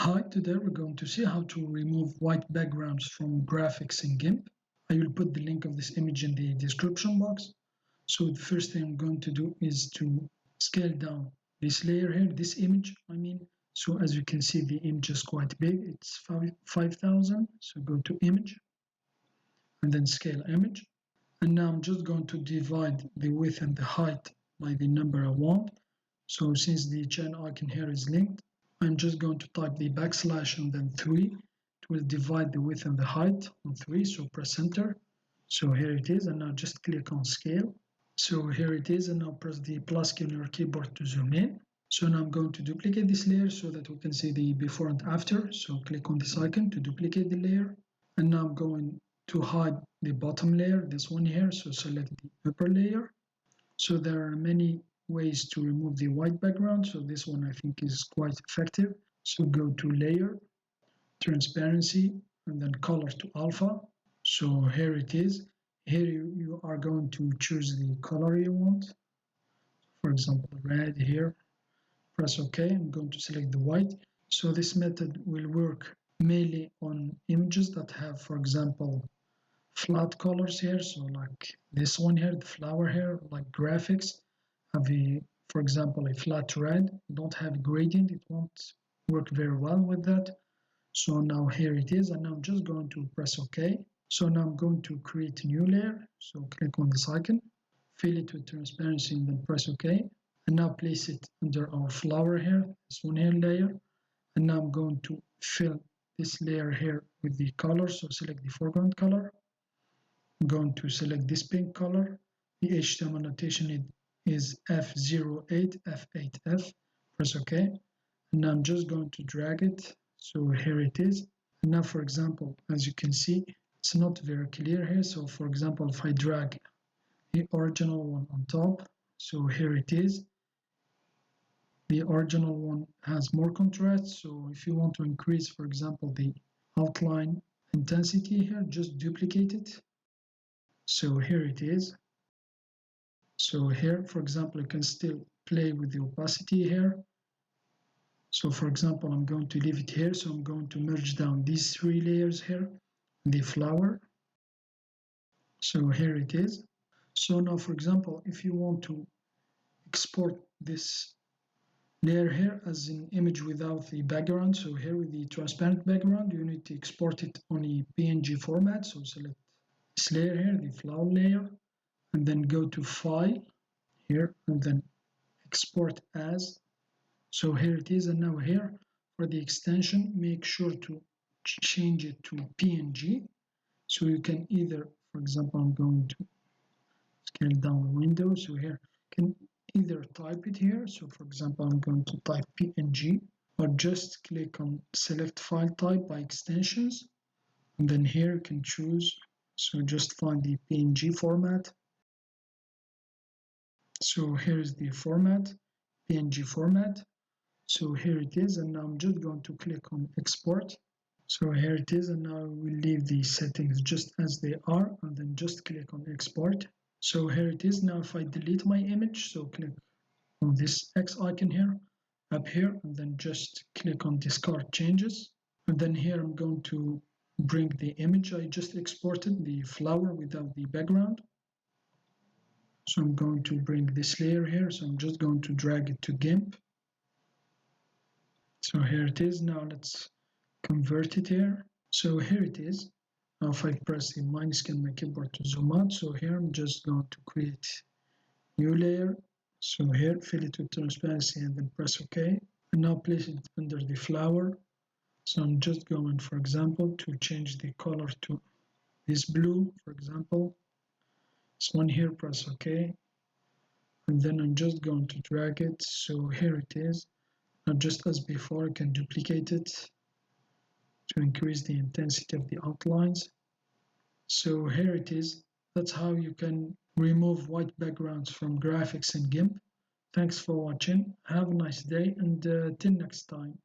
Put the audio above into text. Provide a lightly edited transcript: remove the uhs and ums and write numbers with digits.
Hi, today we're going to see how to remove white backgrounds from graphics in GIMP. I will put the link of this image in the description box. So the first thing I'm going to do is to scale down this layer here, this image, I mean. So as you can see, the image is quite big. It's 5,000. So go to image and then scale image. And now I'm just going to divide the width and the height by the number I want. So since the chain icon here is linked, I'm just going to type the backslash and then 3. It will divide the width and the height on 3, so press enter. So here it is, and now just click on scale. So here it is, and now press the plus key on your keyboard to zoom in. So now I'm going to duplicate this layer so that we can see the before and after. So click on this icon to duplicate the layer. And now I'm going to hide the bottom layer, this one here, so select the upper layer. So there are many ways to remove the white background, so this one I think is quite effective. So go to layer, transparency, and then color to alpha. So here it is. Here you are going to choose the color you want. For example, red here. Press OK. I'm going to select the white. So this method will work mainly on images that have, for example, flat colors here. So like this one here, the flower here, like graphics, have for example, a flat red, don't have a gradient, it won't work very well with that. So now here it is, and now I'm just going to press OK. So now I'm going to create a new layer. So click on this icon, fill it with transparency, and then press OK. And now place it under our flower here, this one here layer. And now I'm going to fill this layer here with the color. So select the foreground color. I'm going to select this pink color. The HTML notation is F08, F8F. Press OK. And now I'm just going to drag it. So here it is. And now, for example, as you can see, it's not very clear here. So for example, if I drag the original one on top, so here it is. The original one has more contrast. So if you want to increase, for example, the outline intensity here, just duplicate it. So here it is. So here, for example, you can still play with the opacity here. So for example, I'm going to leave it here. So I'm going to merge down these 3 layers here, the flower. So here it is. So now, for example, if you want to export this layer here as an image without the background, so here with the transparent background, you need to export it on a PNG format. So select this layer here, the flower layer, and then go to File here, and then Export As. So here it is, and now here for the extension, make sure to change it to PNG. So you can either, for example, I'm going to scale down the window. So here you can either type it here. So for example, I'm going to type PNG, or just click on select file type by extensions. And then here you can choose. So just find the PNG format. So here is the format, PNG format. So here it is, and now I'm just going to click on export. So here it is, and now we'll leave the settings just as they are, and then just click on export. So here it is. Now if I delete my image, so click on this X icon here, up here, and then just click on discard changes. And then here I'm going to bring the image I just exported, the flower without the background. So I'm going to bring this layer here. So I'm just going to drag it to GIMP. So here it is. Now let's convert it here. So here it is. Now if I press the minus key on my keyboard to zoom out, so here I'm just going to create new layer. So here, fill it with transparency and then press OK. And now place it under the flower. So I'm just going, for example, to change the color to this blue, for example. This one here, press OK. And then I'm just going to drag it. So here it is. Now just as before, I can duplicate it to increase the intensity of the outlines. So here it is. That's how you can remove white backgrounds from graphics in GIMP. Thanks for watching. Have a nice day, and till next time.